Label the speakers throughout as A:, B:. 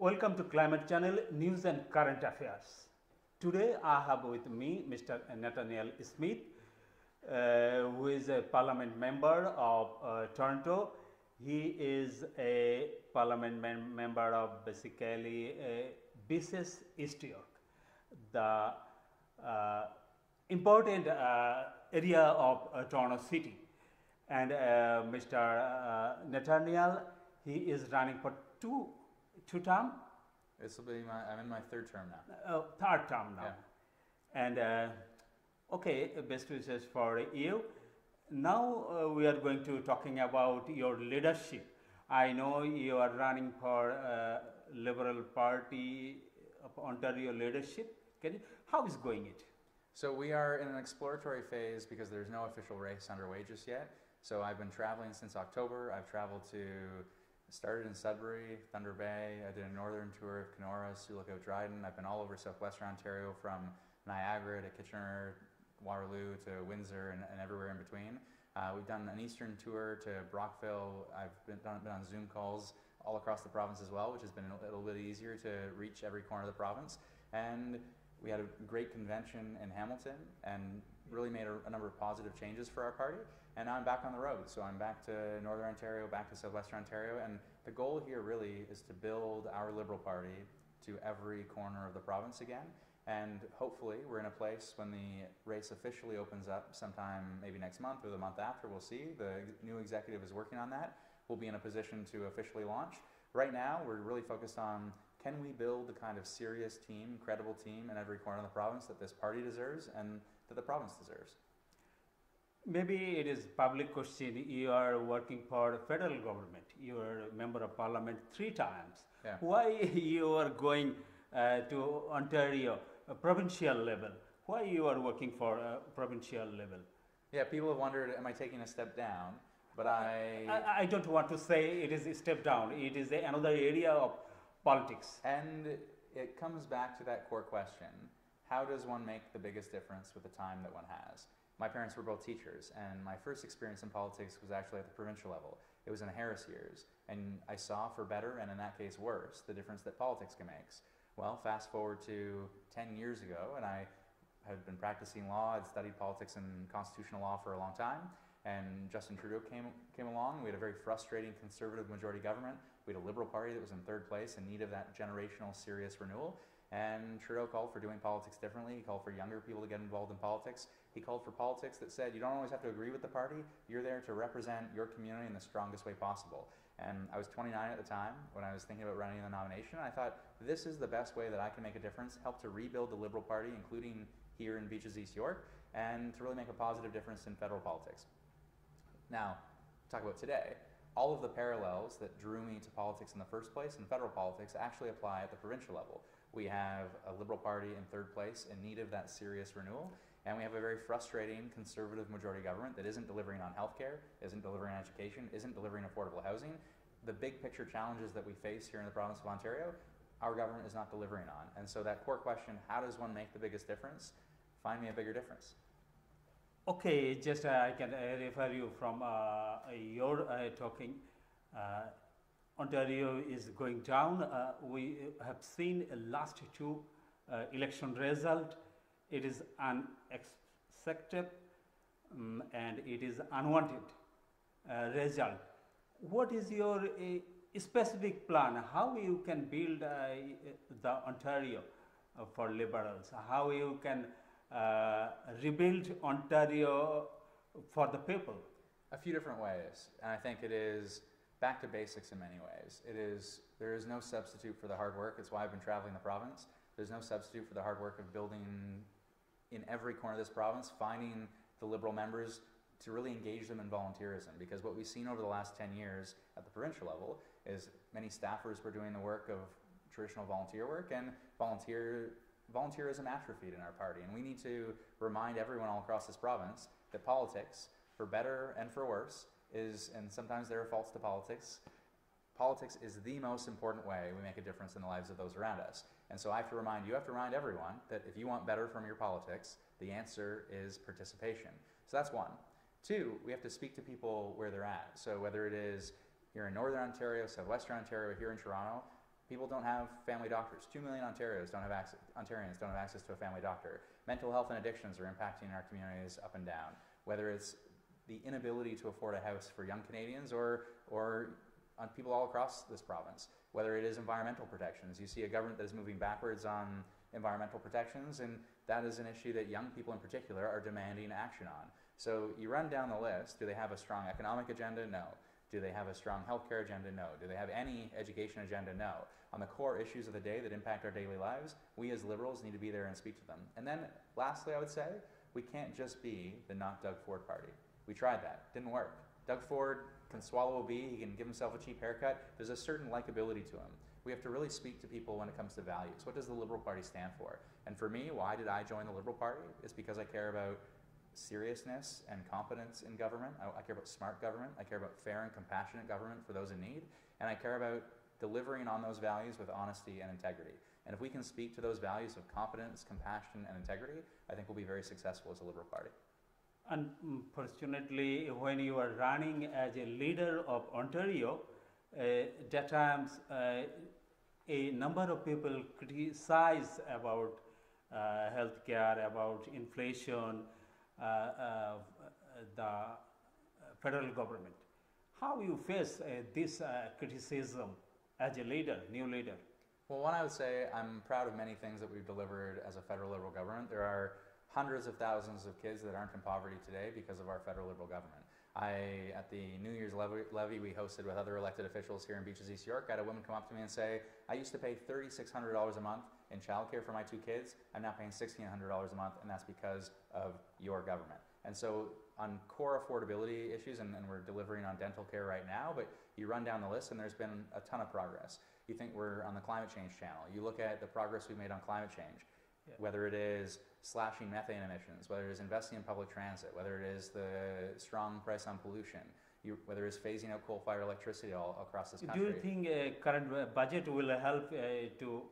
A: Welcome to Climate Channel News and Current Affairs. Today I have with me Mr. Nathaniel Smith, who is a parliament member of Toronto. He is a parliament member of basically BCS East York, the important area of Toronto City. And Mr. Nathaniel, he is running for two term.
B: This will be I'm in my third term now.
A: Third term now.
B: Yeah.
A: And okay, best wishes for you. Now we are going to talking about your leadership. I know you are running for Liberal Party of Ontario leadership. How is going it?
B: So we are in an exploratory phase because there's no official race underway just yet. So I've been traveling since October. I've traveled started in Sudbury, Thunder Bay. I did a northern tour of Kenora, Sioux Lookout, Dryden. I've been all over southwestern Ontario, from Niagara to Kitchener, Waterloo to Windsor, and everywhere in between. We've done an eastern tour to Brockville. I've been on Zoom calls all across the province as well, which has been a little bit easier to reach every corner of the province. And we had a great convention in Hamilton and really made a number of positive changes for our party. And now I'm back on the road. So I'm back to Northern Ontario, back to Southwestern Ontario. And the goal here really is to build our Liberal Party to every corner of the province again. And hopefully we're in a place when the race officially opens up sometime maybe next month or the month after, we'll see. The new executive is working on that. We'll be in a position to officially launch. Right now, we're really focused on, can we build the kind of serious team, credible team in every corner of the province that this party deserves and that the province deserves?
A: Maybe it is public question. You are working for federal government. You are a member of parliament 3 times.
B: Yeah.
A: Why you are going to Ontario, provincial level? Why you are working for provincial level?
B: Yeah, people have wondered, am I taking a step down? But
A: I don't want to say it is a step down. It is another area of politics.
B: And it comes back to that core question. How does one make the biggest difference with the time that one has? My parents were both teachers, and my first experience in politics was actually at the provincial level. It was in the Harris years, and I saw, for better and in that case worse, the difference that politics can make. Well, fast forward to 10 years ago, and I had been practicing law. I'd studied politics and constitutional law for a long time, and Justin Trudeau came along. We had a very frustrating conservative majority government. We had a Liberal Party that was in 3rd place in need of that generational serious renewal. And Trudeau called for doing politics differently. He called for younger people to get involved in politics. He called for politics that said, you don't always have to agree with the party. You're there to represent your community in the strongest way possible. And I was 29 at the time when I was thinking about running the nomination. I thought, this is the best way that I can make a difference, help to rebuild the Liberal Party, including here in Beaches East York, and to really make a positive difference in federal politics. Now, talk about today. All of the parallels that drew me to politics in the first place and federal politics actually apply at the provincial level. We have a Liberal Party in 3rd place in need of that serious renewal, and we have a very frustrating conservative majority government that isn't delivering on healthcare, isn't delivering on education, isn't delivering affordable housing. The big picture challenges that we face here in the province of Ontario, our government is not delivering on. And so that core question, how does one make the biggest difference? Find me a bigger difference.
A: Okay, just I can refer you from your talking. Ontario is going down. We have seen last 2 election result. It is unexpected and it is unwanted result. What is your specific plan? How you can build the Ontario for Liberals? How you can rebuild Ontario for the people?
B: A few different ways, and I think it is back to basics in many ways. There is no substitute for the hard work. It's why I've been traveling the province. There's no substitute for the hard work of building in every corner of this province, finding the Liberal members to really engage them in volunteerism. Because what we've seen over the last 10 years at the provincial level is many staffers were doing the work of traditional volunteer work, and volunteerism atrophied in our party. And we need to remind everyone all across this province that politics, for better and for worse, and sometimes there are faults to politics, politics is the most important way we make a difference in the lives of those around us. And so I have to remind everyone that if you want better from your politics, the answer is participation. So that's one. 2, we have to speak to people where they're at. So whether it is you're in Northern Ontario, Southwestern Ontario, here in Toronto, People don't have family doctors. 2 million Ontarians don't have access to a family doctor. Mental health and addictions are impacting our communities up and down, whether it's the inability to afford a house for young Canadians or on people all across this province, whether it is environmental protections. You see a government that is moving backwards on environmental protections, and that is an issue that young people in particular are demanding action on. So you run down the list. Do they have a strong economic agenda? No. Do they have a strong healthcare agenda? No. Do they have any education agenda? No. On the core issues of the day that impact our daily lives, we as Liberals need to be there and speak to them. And then lastly, I would say, we can't just be the not Doug Ford party. We tried that. Didn't work. Doug Ford can swallow a bee. He can give himself a cheap haircut. There's a certain likability to him. We have to really speak to people when it comes to values. What does the Liberal Party stand for? And for me, why did I join the Liberal Party? It's because I care about seriousness and competence in government. I care about smart government. I care about fair and compassionate government for those in need. And I care about delivering on those values with honesty and integrity. And if we can speak to those values of competence, compassion, and integrity, I think we'll be very successful as a Liberal Party.
A: Unfortunately, when you are running as a leader of Ontario, at times a number of people criticize about healthcare, about inflation, the federal government. How you face this criticism as a leader, new leader?
B: Well, one, I would say I'm proud of many things that we've delivered as a federal Liberal government. There are hundreds of thousands of kids that aren't in poverty today because of our federal Liberal government. At the New Year's levy we hosted with other elected officials here in Beaches, East York, I had a woman come up to me and say, I used to pay $3,600 a month in childcare for my 2 kids. I'm now paying $1,600 a month, and that's because of your government. And so on core affordability issues, and we're delivering on dental care right now, but you run down the list and there's been a ton of progress. You think we're on the climate change channel. You look at the progress we've made on climate change. Yeah. Whether it is slashing methane emissions, whether it is investing in public transit, whether it is the strong price on pollution, whether it is phasing out coal-fired electricity all across this country.
A: Do you think current budget will help to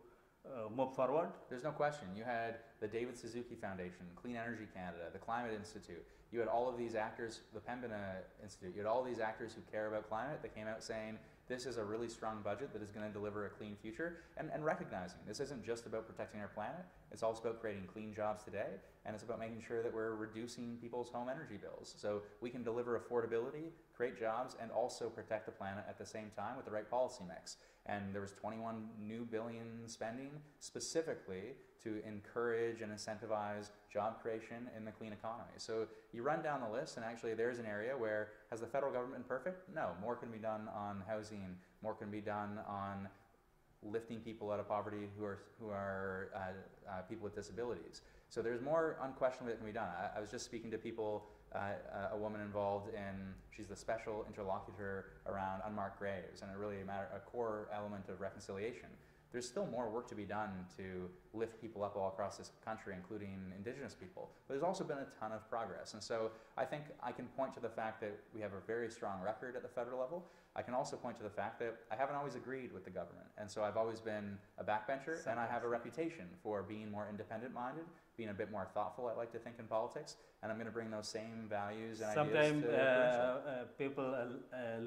A: move forward?
B: There's no question. You had the David Suzuki Foundation, Clean Energy Canada, the Climate Institute. You had all of these actors, the Pembina Institute. You had all these actors who care about climate that came out saying, this is a really strong budget that is going to deliver a clean future, and recognizing this isn't just about protecting our planet, it's also about creating clean jobs today, and it's about making sure that we're reducing people's home energy bills. So we can deliver affordability, create jobs, and also protect the planet at the same time with the right policy mix. And there was $21 new billion spending specifically to encourage and incentivize job creation in the clean economy. So you run down the list, and actually there's an area where, has the federal government been perfect? No, more can be done on housing, more can be done on lifting people out of poverty who are people with disabilities. So there's more unquestionably that can be done. I was just speaking to people, a woman involved in, she's the special interlocutor around unmarked graves, and a core element of reconciliation. There's still more work to be done to lift people up all across this country, including Indigenous people. But there's also been a ton of progress. And so I think I can point to the fact that we have a very strong record at the federal level. I can also point to the fact that I haven't always agreed with the government. And so I've always been a backbencher, and I have a reputation for being more independent-minded, being a bit more thoughtful, I like to think, in politics. And I'm going to bring those same values and
A: sometimes
B: ideas to
A: people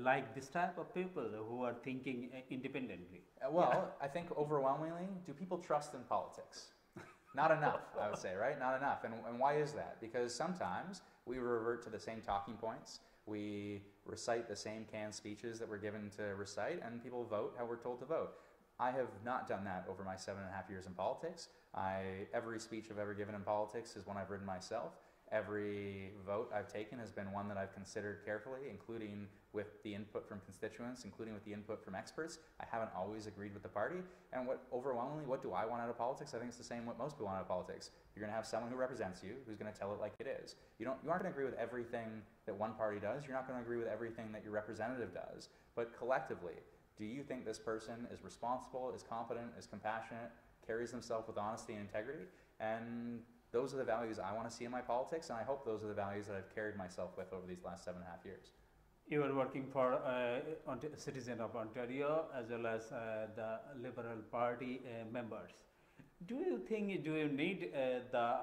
A: like this type of people who are thinking independently.
B: I think overwhelmingly, do people trust in politics? Not enough, I would say, right? Not enough. And why is that? Because sometimes we revert to the same talking points. We recite the same canned speeches that we're given to recite, and people vote how we're told to vote. I have not done that over my 7.5 years in politics. Every speech I've ever given in politics is one I've written myself. Every vote I've taken has been one that I've considered carefully, including with the input from constituents, including with the input from experts. I haven't always agreed with the party. And overwhelmingly, what do I want out of politics? I think it's the same what most people want out of politics. You're going to have someone who represents you, who's going to tell it like it is. You aren't going to agree with everything that one party does. You're not going to agree with everything that your representative does. But collectively, do you think this person is responsible, is competent, is compassionate, carries themselves with honesty and integrity? And those are the values I want to see in my politics, and I hope those are the values that I've carried myself with over these last 7.5 years.
A: You are working for citizen of Ontario as well as the Liberal Party members. Do you need the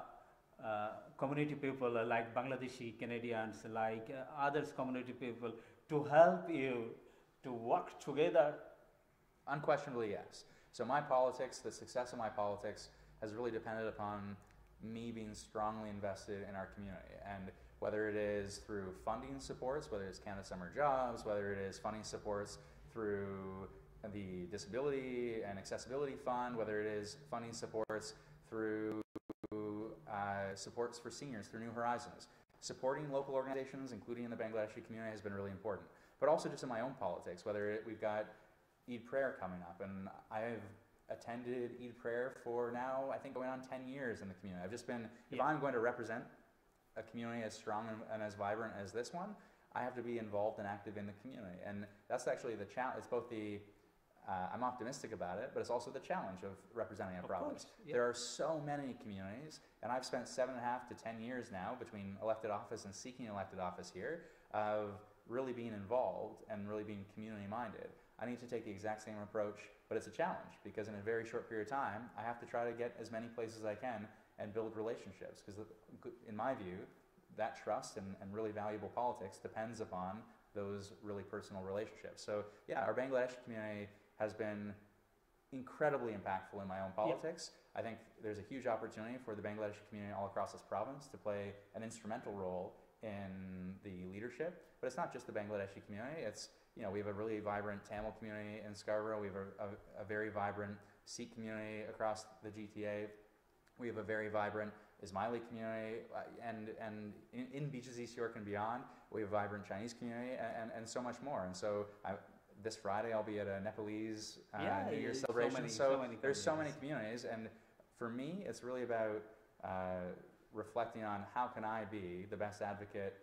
A: community people like Bangladeshi Canadians, like others community people to help you to work together?
B: Unquestionably, yes. So my politics, the success of my politics, has really depended upon me being strongly invested in our community. And whether it is through funding supports, whether it's Canada Summer Jobs, whether it is funding supports through the Disability and Accessibility Fund, whether it is funding supports through supports for seniors through New Horizons. Supporting local organizations, including in the Bangladeshi community, has been really important. But also just in my own politics, we've got Eid prayer coming up, and I've attended Eid prayer for now, I think, going on 10 years in the community. I've just been, if I'm going to represent a community as strong and as vibrant as this one, I have to be involved and active in the community. And that's actually the challenge. It's both the, I'm optimistic about it, but it's also the challenge of representing a province. There are so many communities, and I've spent 7.5 to 10 years now between elected office and seeking elected office here, of really being involved and really being community minded. I need to take the exact same approach, but it's a challenge because in a very short period of time, I have to try to get as many places as I can and build relationships, because in my view, that trust and really valuable politics depends upon those really personal relationships. So yeah, our Bangladeshi community has been incredibly impactful in my own politics. I think there's a huge opportunity for the Bangladeshi community all across this province to play an instrumental role in the leadership. But it's not just the Bangladeshi community. It's, you know, we have a really vibrant Tamil community in Scarborough. We have a very vibrant Sikh community across the GTA. We have a very vibrant Ismaili community, and in Beaches East York and beyond, we have a vibrant Chinese community, and so much more. And so this Friday I'll be at a Nepalese New Year celebration. So there's so many communities, and for me, it's really about reflecting on how can I be the best advocate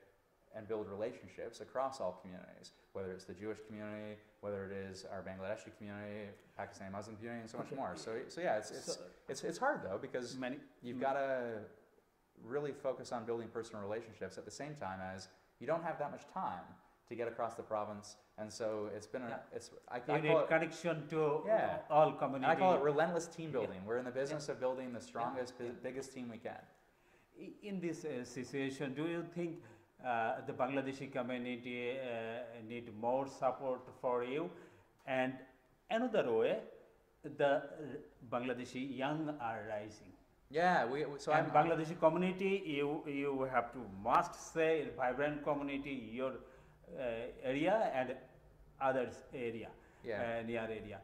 B: and build relationships across all communities, whether it's the Jewish community, whether it is our Bangladeshi community, Pakistani Muslim community, and so much more. So yeah, it's hard though, because you've got to really focus on building personal relationships at the same time as you don't have that much time to get across the province, and so it's been I call it
A: connection to all community.
B: And I call it relentless team building. We're in the business of building the strongest, biggest team we can.
A: In this situation, do you think the Bangladeshi community need more support for you? And another way, the Bangladeshi young are rising.
B: Yeah,
A: and Bangladeshi community, you have to must say vibrant community, your area and others area, near area.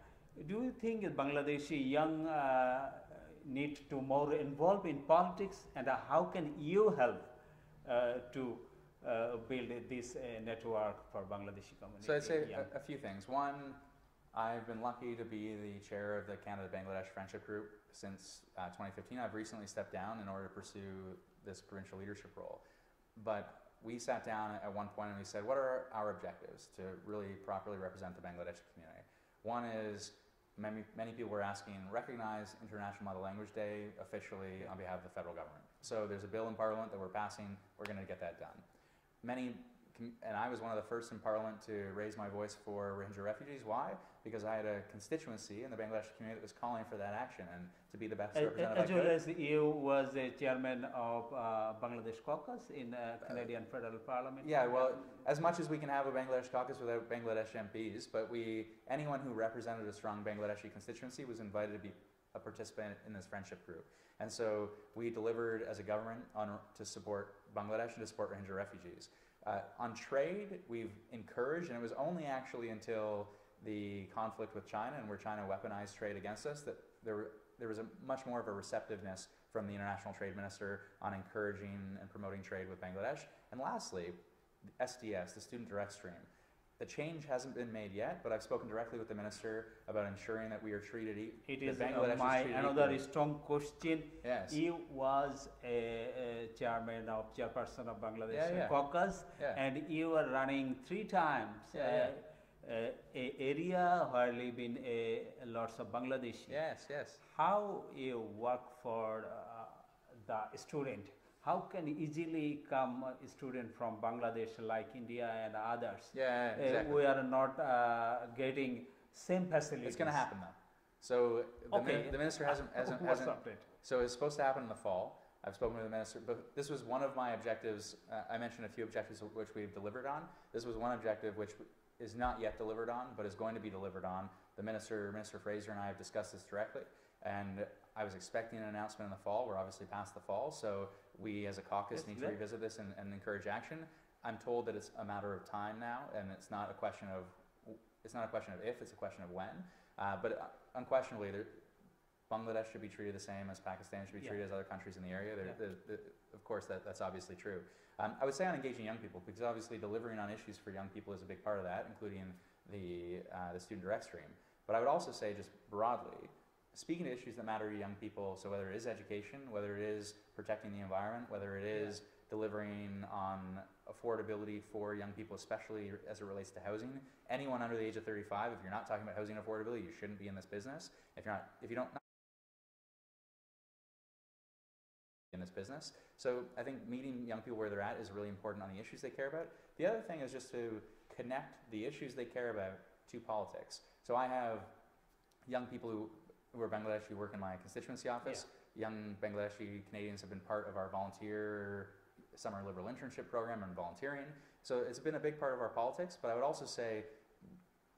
A: Do you think Bangladeshi young need to more involved in politics, and how can you help to build this network for Bangladeshi community?
B: So I'd say a few things. One, I've been lucky to be the chair of the Canada-Bangladesh Friendship Group since 2015. I've recently stepped down in order to pursue this provincial leadership role. But we sat down at one point and we said, what are our objectives to really properly represent the Bangladeshi community? One is, many people were asking, recognize International Mother Language Day officially on behalf of the federal government. So there's a bill in Parliament that we're passing, we're going to get that done. And I was one of the first in Parliament to raise my voice for Rohingya refugees. Why? Because I had a constituency in the Bangladeshi community that was calling for that action and to be the best representative I could.
A: As well as you was a chairman of Bangladesh Caucus in Canadian Federal Parliament.
B: Yeah, well, as much as we can have a Bangladesh Caucus without Bangladesh MPs, but anyone who represented a strong Bangladeshi constituency was invited to be a participant in this friendship group. And so we delivered as a government to support Bangladesh and to support Rohingya refugees. On trade, we've encouraged, and it was only actually until the conflict with China and where China weaponized trade against us that there was a much more of a receptiveness from the International Trade Minister on encouraging and promoting trade with Bangladesh. And lastly, the SDS, the Student Direct Stream. The change hasn't been made yet, but I've spoken directly with the Minister about ensuring that we are treated
A: It is another strong question.
B: Yes.
A: You was a chairperson of Bangladesh Caucus, and you are running 3 times a area where live in lots of Bangladeshi.
B: Yes.
A: How you work for the student? How can easily come a student from Bangladesh like India and others?
B: Yeah, exactly.
A: We are not getting same facilities.
B: It's going to happen though. So the minister hasn't. So it's supposed to happen in the fall. I've spoken with the minister, but this was one of my objectives. I mentioned a few objectives which we've delivered on. This was one objective which is not yet delivered on, but is going to be delivered on. The Minister Fraser and I have discussed this directly, and I was expecting an announcement in the fall. We're obviously past the fall, so we as a caucus need to revisit this and encourage action. I'm told that it's a matter of time now, and it's not a question of if, it's a question of when. But unquestionably, Bangladesh should be treated the same as Pakistan should be treated as other countries in the area. Of course, that's obviously true. I would say on engaging young people, because obviously delivering on issues for young people is a big part of that, including the student direct stream. But I would also say just broadly, speaking to issues that matter to young people, so whether it is education, whether it is protecting the environment, whether it is delivering on affordability for young people, especially as it relates to housing. Anyone under the age of 35, if you're not talking about housing affordability, you shouldn't be in this business. If you don't in this business. So I think meeting young people where they're at is really important on the issues they care about. The other thing is just to connect the issues they care about to politics. So I have young people who are Bangladeshi who work in my constituency office. Young Bangladeshi Canadians have been part of our volunteer summer liberal internship program and volunteering. So it's been a big part of our politics, but I would also say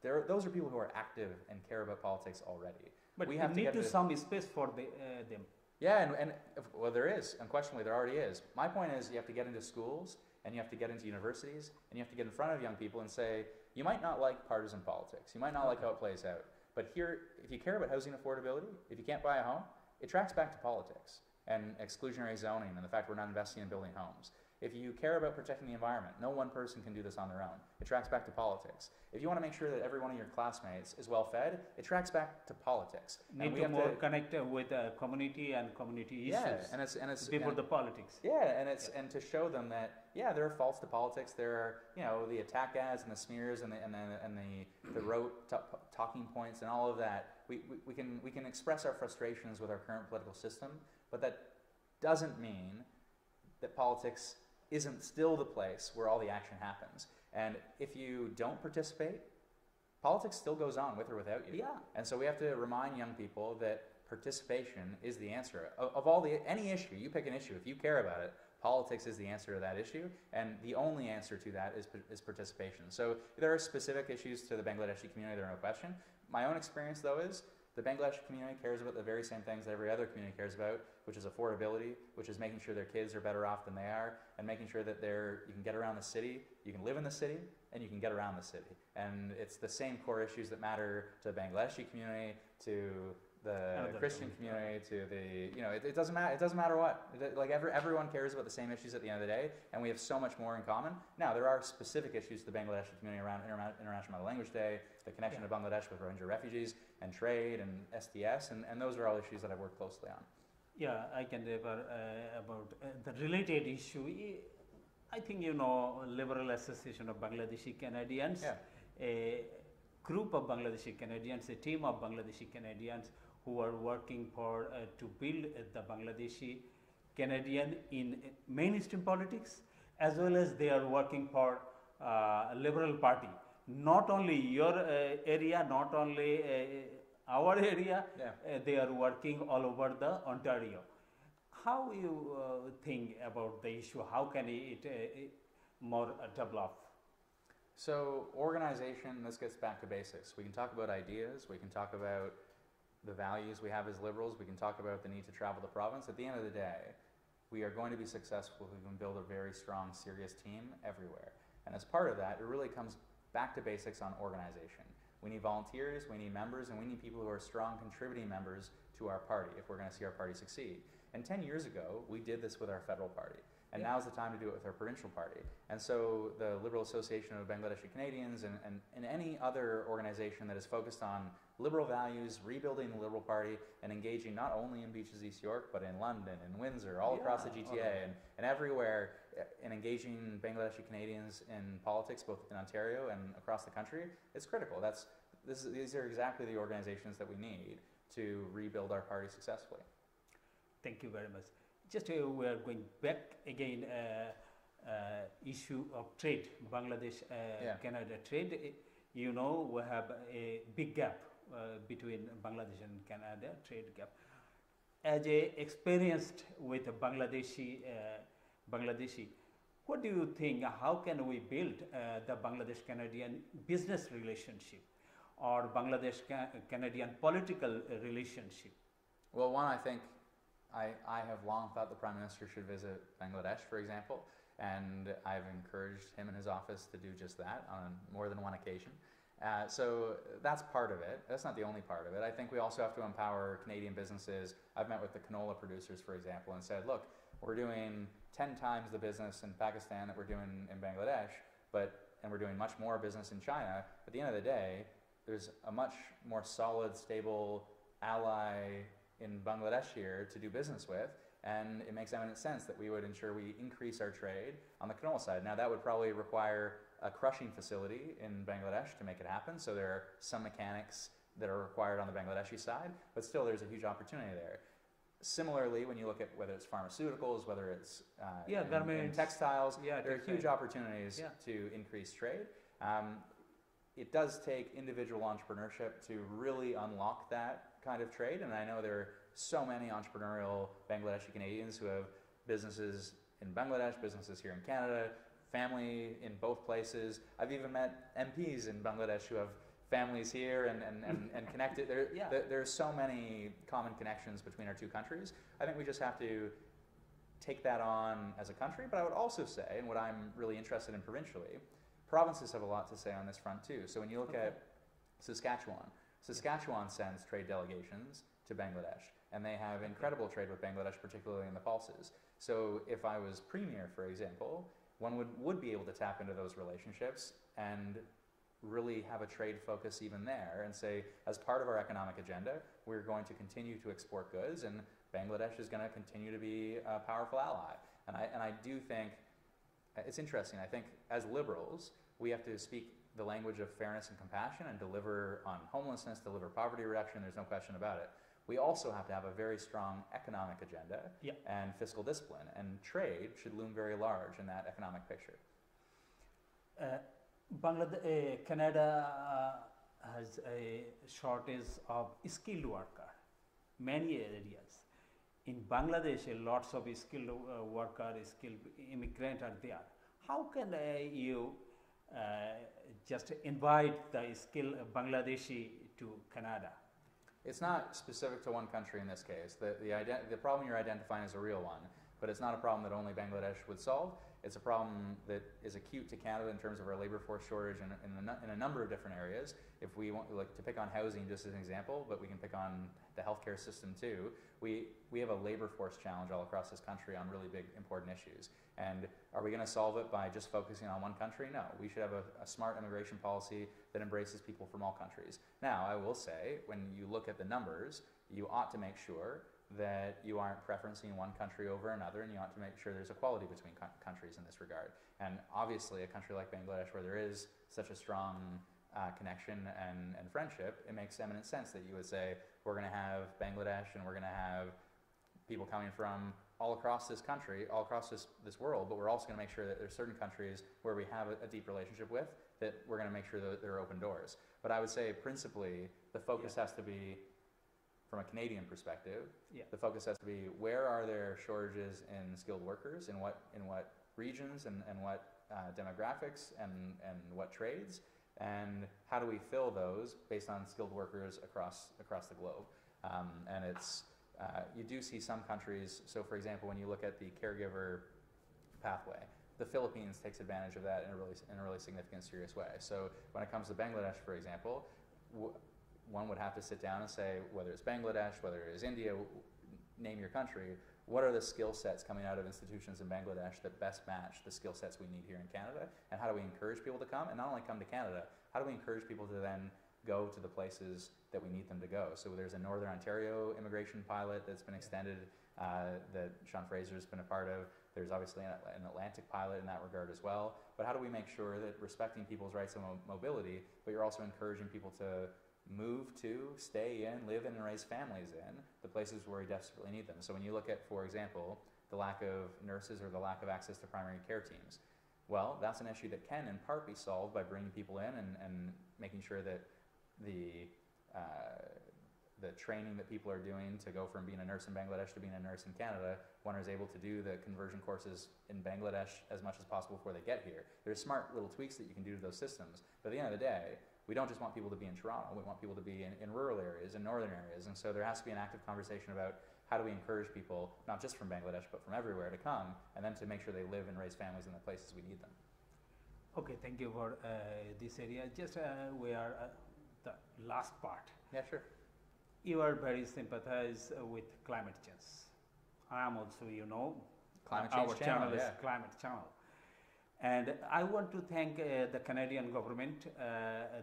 B: those are people who are active and care about politics already.
A: But we have to get some space for them.
B: Yeah, and well, there is. Unquestionably, there already is. My point is you have to get into schools and you have to get into universities and you have to get in front of young people and say, you might not like partisan politics. You might not like how it plays out. But here, if you care about housing affordability, if you can't buy a home, it tracks back to politics and exclusionary zoning and the fact we're not investing in building homes. If you care about protecting the environment, no one person can do this on their own. It tracks back to politics. If you want to make sure that every one of your classmates is well fed, it tracks back to politics.
A: Need to more connect with community and community issues.
B: and it's
A: before the politics.
B: Yeah, and to show them that there are faults to politics. There are the attack ads and the smears and the rote talking points and all of that. We can express our frustrations with our current political system, but that doesn't mean that politics isn't still the place where all the action happens. And if you don't participate, politics still goes on with or without you.
A: Yeah.
B: And so we have to remind young people that participation is the answer. Of any issue, you pick an issue, if you care about it, politics is the answer to that issue, and the only answer to that is participation. So there are specific issues to the Bangladeshi community, there are no question. My own experience, though, is the Bangladeshi community cares about the very same things that every other community cares about, which is affordability, which is making sure their kids are better off than they are, and making sure that you can get around the city, you can live in the city, and you can get around the city. And it's the same core issues that matter to the Bangladeshi community, to the Christian community, to it doesn't matter. It doesn't matter what. Everyone cares about the same issues at the end of the day, and we have so much more in common. Now there are specific issues to the Bangladeshi community around International Language Day, the connection of Bangladesh with Rohingya refugees, and trade and STS, and those are all issues that I've worked closely on.
A: Yeah, I can about the related issue. I think Liberal Association of Bangladeshi Canadians, a group of Bangladeshi Canadians, a team of Bangladeshi Canadians who are working to build the Bangladeshi Canadian in mainstream politics, as well as they are working for Liberal Party. Not only your area, not only our area, they are working all over the Ontario. How you think about the issue? How can it more develop?
B: So organization, this gets back to basics. We can talk about ideas, we can talk about the values we have as Liberals, we can talk about the need to travel the province. At the end of the day, we are going to be successful if we can build a very strong, serious team everywhere. And as part of that, it really comes back to basics on organization. We need volunteers, we need members, and we need people who are strong contributing members to our party if we're going to see our party succeed. And 10 years ago, we did this with our federal party. And now's the time to do it with our provincial party. And so the Liberal Association of Bangladeshi Canadians and any other organization that is focused on liberal values, rebuilding the Liberal Party, and engaging not only in Beaches East York, but in London and Windsor, all across the GTA and everywhere, and engaging Bangladeshi Canadians in politics, both in Ontario and across the country, it's critical. These are exactly the organizations that we need to rebuild our party successfully.
A: Thank you very much. Just we are going back again, issue of trade, Bangladesh, Canada trade. We have a big gap between Bangladesh and Canada, trade gap. As a experienced with Bangladeshi, What do you think? How can we build the Bangladesh-Canadian business relationship or Bangladesh-Canadian political relationship?
B: Well, one, I think I have long thought the Prime Minister should visit Bangladesh, for example, and I've encouraged him and his office to do just that on more than one occasion. So that's part of it. That's not the only part of it. I think we also have to empower Canadian businesses. I've met with the canola producers, for example, and said, look, we're doing 10 times the business in Pakistan that we're doing in Bangladesh, and we're doing much more business in China. At the end of the day, there's a much more solid, stable ally in Bangladesh here to do business with, and it makes eminent sense that we would ensure we increase our trade on the canola side. Now, that would probably require a crushing facility in Bangladesh to make it happen, so there are some mechanics that are required on the Bangladeshi side, but still there's a huge opportunity there. Similarly, when you look at whether it's pharmaceuticals, whether it's in textiles, there are huge opportunities to increase trade. It does take individual entrepreneurship to really unlock that kind of trade, and I know there are so many entrepreneurial Bangladeshi Canadians who have businesses in Bangladesh, businesses here in Canada, family in both places. I've even met MPs in Bangladesh who have families here and connected. There are so many common connections between our two countries. I think we just have to take that on as a country, but I would also say, and what I'm really interested in provincially, provinces have a lot to say on this front too. So when you look at Saskatchewan sends trade delegations to Bangladesh, and they have incredible trade with Bangladesh, particularly in the pulses. So if I was premier, for example, one would be able to tap into those relationships and really have a trade focus even there and say, as part of our economic agenda, we're going to continue to export goods, and Bangladesh is going to continue to be a powerful ally. And I do think it's interesting. I think as liberals, we have to speak the language of fairness and compassion and deliver on homelessness, deliver poverty reduction. There's no question about it. We also have to have a very strong economic agenda and fiscal discipline, and trade should loom very large in that economic picture.
A: Canada has a shortage of skilled worker, many areas. In Bangladesh, lots of skilled workers, skilled immigrants are there. How can you just invite the skilled Bangladeshi to Canada?
B: It's not specific to one country in this case. The problem you're identifying is a real one, but it's not a problem that only Bangladesh would solve. It's a problem that is acute to Canada in terms of our labor force shortage in a number of different areas. If we want to pick on housing just as an example, but we can pick on the healthcare system too, we have a labor force challenge all across this country on really big, important issues. And are we going to solve it by just focusing on one country? No. We should have a smart immigration policy that embraces people from all countries. Now, I will say, when you look at the numbers, you ought to make sure that you aren't preferencing one country over another, and you ought to make sure there's equality between countries in this regard. And obviously, a country like Bangladesh, where there is such a strong connection and friendship, it makes eminent sense that you would say, we're going to have Bangladesh and we're going to have people coming from all across this country, all across this world, but we're also going to make sure that there's certain countries where we have a deep relationship with, that we're going to make sure that there are open doors. But I would say, principally, the focus has to be, from a Canadian perspective, the focus has to be, where are there shortages in skilled workers, in what regions, and what demographics, and what trades, and how do we fill those based on skilled workers across the globe. And it's you do see some countries, so for example, when you look at the caregiver pathway, the Philippines takes advantage of that in a really significant, serious way. So when it comes to Bangladesh, for example, one would have to sit down and say, whether it's Bangladesh, whether it is India, name your country, what are the skill sets coming out of institutions in Bangladesh that best match the skill sets we need here in Canada? And how do we encourage people to come? And not only come to Canada, how do we encourage people to then go to the places that we need them to go? So there's a Northern Ontario immigration pilot that's been extended that Sean Fraser's been a part of. There's obviously an Atlantic pilot in that regard as well. But how do we make sure that respecting people's rights and mobility, but you're also encouraging people to move to, stay in, live in, and raise families in the places where we desperately need them? So when you look at, for example, the lack of nurses or the lack of access to primary care teams, well, that's an issue that can in part be solved by bringing people in and making sure that the the training that people are doing to go from being a nurse in Bangladesh to being a nurse in Canada, one is able to do the conversion courses in Bangladesh as much as possible before they get here. There's smart little tweaks that you can do to those systems. But at the end of the day, we don't just want people to be in Toronto, we want people to be in rural areas, in northern areas. And so there has to be an active conversation about how do we encourage people, not just from Bangladesh, but from everywhere to come, and then to make sure they live and raise families in the places we need them.
A: Okay, thank you for this area. Just we are the last part.
B: Yeah, sure.
A: You are very sympathized with climate change. I am also, you know,
B: Climate Change
A: our
B: Channel,
A: is
B: yeah.
A: Climate Channel. And I want to thank the Canadian government.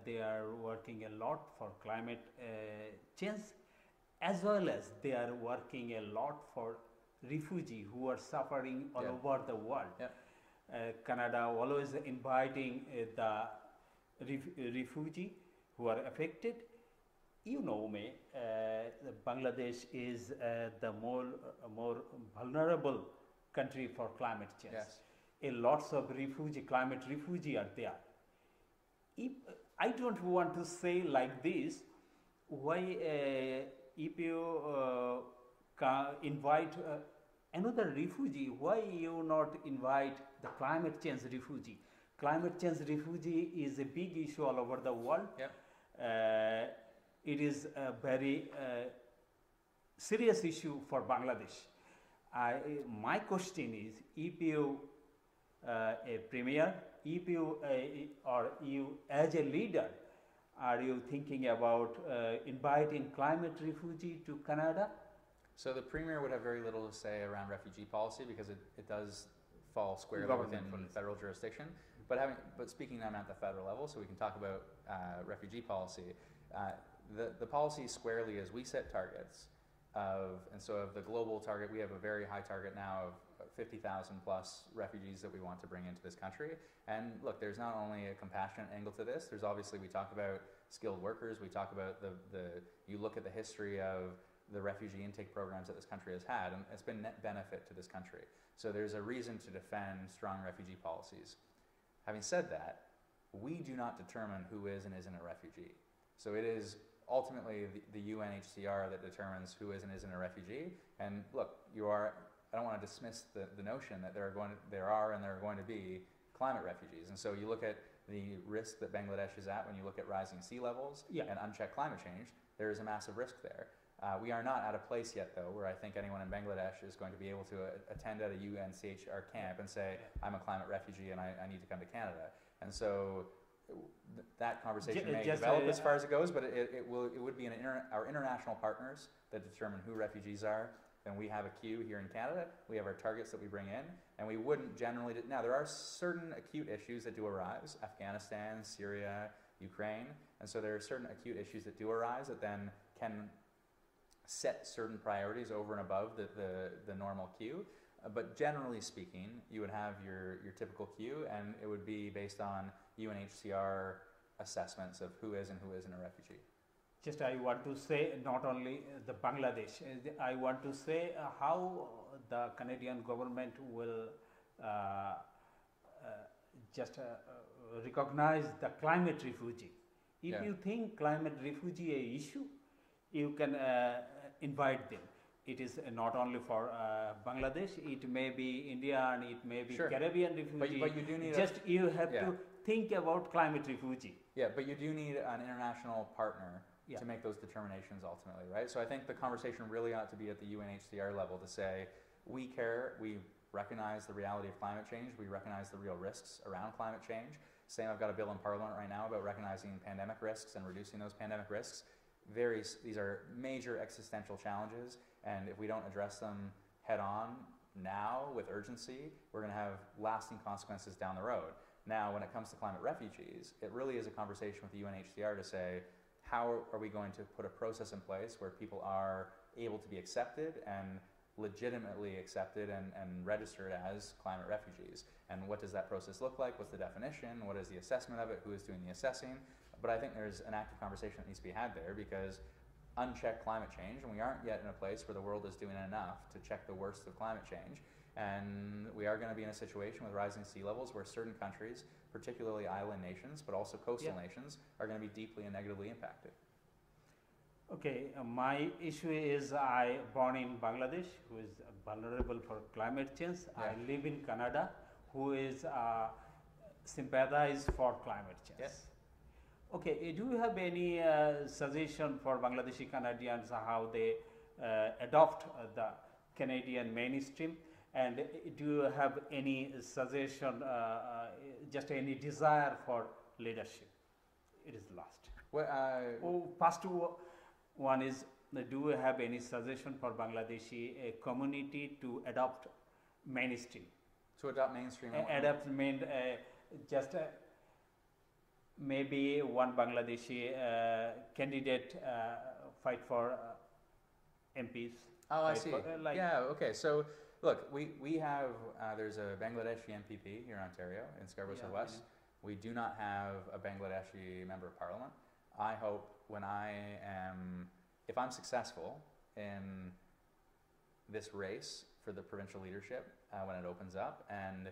A: They are working a lot for climate change, as well as they are working a lot for refugees who are suffering all
B: Yeah.
A: over the world.
B: Yeah.
A: Canada always inviting the refugee who are affected. You know me, Bangladesh is the more vulnerable country for climate change.
B: Yes.
A: Lots of climate refugee are there. If I don't want to say like this, why if you invite another refugee, why you not invite the climate change refugee? Climate change refugee is a big issue all over the world.
B: Yep.
A: It is a very serious issue for Bangladesh. My question is, if you a premier, if you or you as a leader, are you thinking about inviting climate refugee to Canada?
B: So the Premier would have very little to say around refugee policy because it does fall squarely
A: Government
B: within
A: policy.
B: federal jurisdiction. But speaking I'm at the federal level, so we can talk about refugee policy. The policy squarely is we set targets and so of the global target, we have a very high target now of 50,000 plus refugees that we want to bring into this country. And look, there's not only a compassionate angle to this, there's obviously, we talk about skilled workers, we talk about you look at the history of the refugee intake programs that this country has had, and it's been net benefit to this country. So there's a reason to defend strong refugee policies. Having said that, we do not determine who is and isn't a refugee. So it is ultimately the UNHCR that determines who is and isn't a refugee. And look, I don't want to dismiss the notion that there are going to be climate refugees. And so you look at the risk that Bangladesh is at when you look at rising sea levels and unchecked climate change, there is a massive risk there. We are not at a place yet, though, where I think anyone in Bangladesh is going to be able to attend at a UNHCR camp and say, I'm a climate refugee and I need to come to Canada. And so that conversation may develop as far as it goes, but it would be our international partners that determine who refugees are. Then we have a queue here in Canada, we have our targets that we bring in, and we wouldn't generally, now there are certain acute issues that do arise, Afghanistan, Syria, Ukraine, and so there are certain acute issues that do arise that then can set certain priorities over and above the normal queue. But generally speaking, you would have your typical queue, and it would be based on UNHCR assessments of who is and who isn't a refugee.
A: Just I want to say not only the Bangladesh, I want to say how the Canadian government will just recognize the climate refugee. If you think climate refugee a issue, you can invite them. It is not only for Bangladesh, it may be India and it may be Caribbean refugee.
B: But you do need
A: you have to think about climate refugee.
B: Yeah, but you do need an international partner to make those determinations ultimately, right? So I think the conversation really ought to be at the UNHCR level to say, we care, we recognize the reality of climate change, we recognize the real risks around climate change. Same, I've got a bill in Parliament right now about recognizing pandemic risks and reducing those pandemic risks. These are major existential challenges, and if we don't address them head on now with urgency, we're going to have lasting consequences down the road. Now, when it comes to climate refugees, it really is a conversation with the UNHCR to say, how are we going to put a process in place where people are able to be accepted and legitimately accepted and registered as climate refugees? And what does that process look like? What's the definition? What is the assessment of it? Who is doing the assessing? But I think there's an active conversation that needs to be had there, because unchecked climate change, and we aren't yet in a place where the world is doing enough to check the worst of climate change. And we are going to be in a situation with rising sea levels where certain countries, particularly island nations, but also coastal nations, are going to be deeply and negatively impacted.
A: Okay, my issue is I born in Bangladesh, who is vulnerable for climate change.
B: Yeah.
A: I live in Canada, who is sympathize for climate change.
B: Yes.
A: Okay, do you have any suggestion for Bangladeshi Canadians how they adopt the Canadian mainstream? And do you have any suggestion, just any desire for leadership? It is last.
B: Well,
A: First one is, do you have any suggestion for Bangladeshi community to adopt mainstream?
B: to adopt mainstream.
A: Adapt mean just maybe one Bangladeshi candidate fight for MPs.
B: Oh, I
A: Right,
B: see.
A: but, like-
B: Yeah, okay. So, look, we have, there's a Bangladeshi MPP here in Ontario, in Scarborough
A: Yeah,
B: Southwest. We do not have a Bangladeshi member of parliament. I hope when if I'm successful in this race for the provincial leadership, when it opens up, and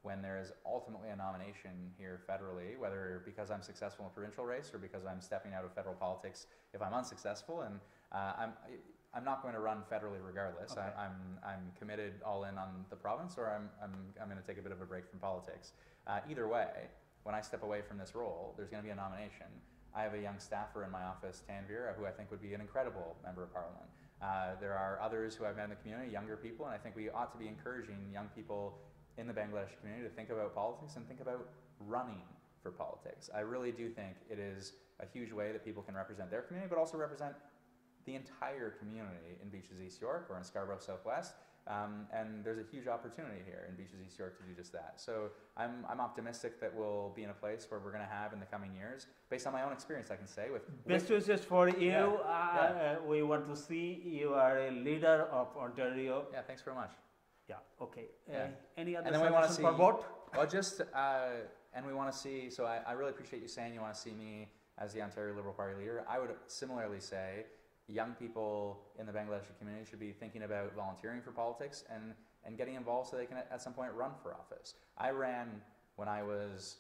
B: when there is ultimately a nomination here federally, whether because I'm successful in a provincial race or because I'm stepping out of federal politics if I'm unsuccessful, and I'm not going to run federally regardless.
A: Okay.
B: I'm committed all in on the province, or I'm going to take a bit of a break from politics. Either way, when I step away from this role, there's going to be a nomination. I have a young staffer in my office, Tanvir, who I think would be an incredible member of parliament. There are others who I've met in the community, younger people, and I think we ought to be encouraging young people in the Bangladeshi community to think about politics and think about running for politics. I really do think it is a huge way that people can represent their community, but also represent the entire community in Beaches East York or in Scarborough Southwest. And there's a huge opportunity here in Beaches East York to do just that. So I'm optimistic that we'll be in a place where we're going to have in the coming years, based on my own experience, I can say.
A: Best wishes for you.
B: Yeah.
A: We want to see you are a leader of Ontario.
B: Yeah, thanks very much.
A: Yeah. Okay.
B: Yeah.
A: Any other
B: And then we wanna
A: suggestion for
B: see-
A: vote?
B: Well, just, and we want to see, so I really appreciate you saying you want to see me as the Ontario Liberal Party leader. I would similarly say young people in the Bangladeshi community should be thinking about volunteering for politics and getting involved so they can at some point run for office. I ran when I was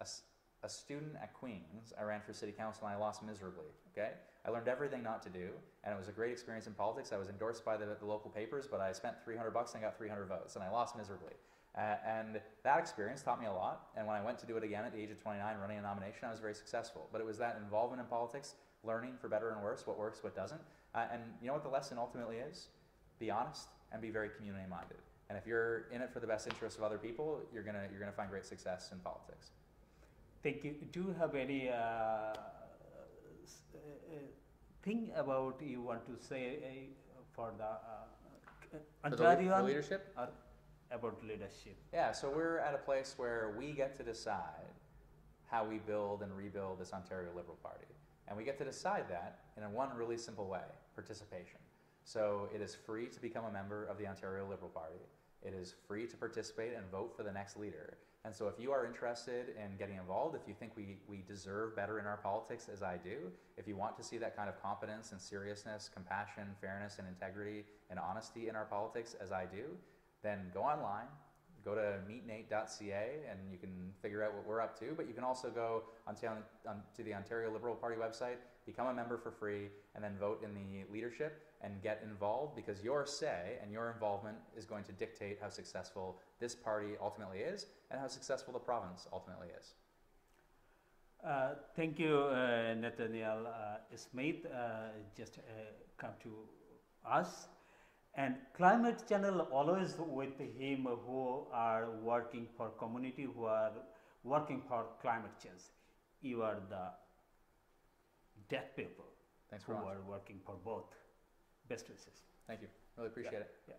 B: a student at Queen's. I ran for city council and I lost miserably, okay? I learned everything not to do, and it was a great experience in politics. I was endorsed by the local papers, but I spent $300 and I got 300 votes, and I lost miserably. And that experience taught me a lot, and when I went to do it again at the age of 29, running a nomination, I was very successful. But it was that involvement in politics, learning for better and worse, what works, what doesn't. And you know what the lesson ultimately is? Be honest and be very community-minded. And if you're in it for the best interests of other people, you're gonna find great success in politics.
A: Thank you. Do you have any thing about you want to say for the
B: For the
A: Ontarian
B: leadership?
A: or about leadership?
B: Yeah, so we're at a place where we get to decide how we build and rebuild this Ontario Liberal Party. And we get to decide that in one really simple way, participation. So it is free to become a member of the Ontario Liberal Party. It is free to participate and vote for the next leader. And so if you are interested in getting involved, if you think we deserve better in our politics as I do, if you want to see that kind of competence and seriousness, compassion, fairness and integrity and honesty in our politics as I do, then go online, go to meetnate.ca and you can figure out what we're up to, but you can also go to the Ontario Liberal Party website, become a member for free, and then vote in the leadership and get involved, because your say and your involvement is going to dictate how successful this party ultimately is and how successful the province ultimately is.
A: Thank you, Nathaniel Smith. Just come to us. And Climate Channel always with him who are working for community, who are working for climate change. You are the deaf people
B: Thanks
A: who
B: very much.
A: are working for both. Best wishes.
B: Thank you. Really appreciate it.
A: Yeah.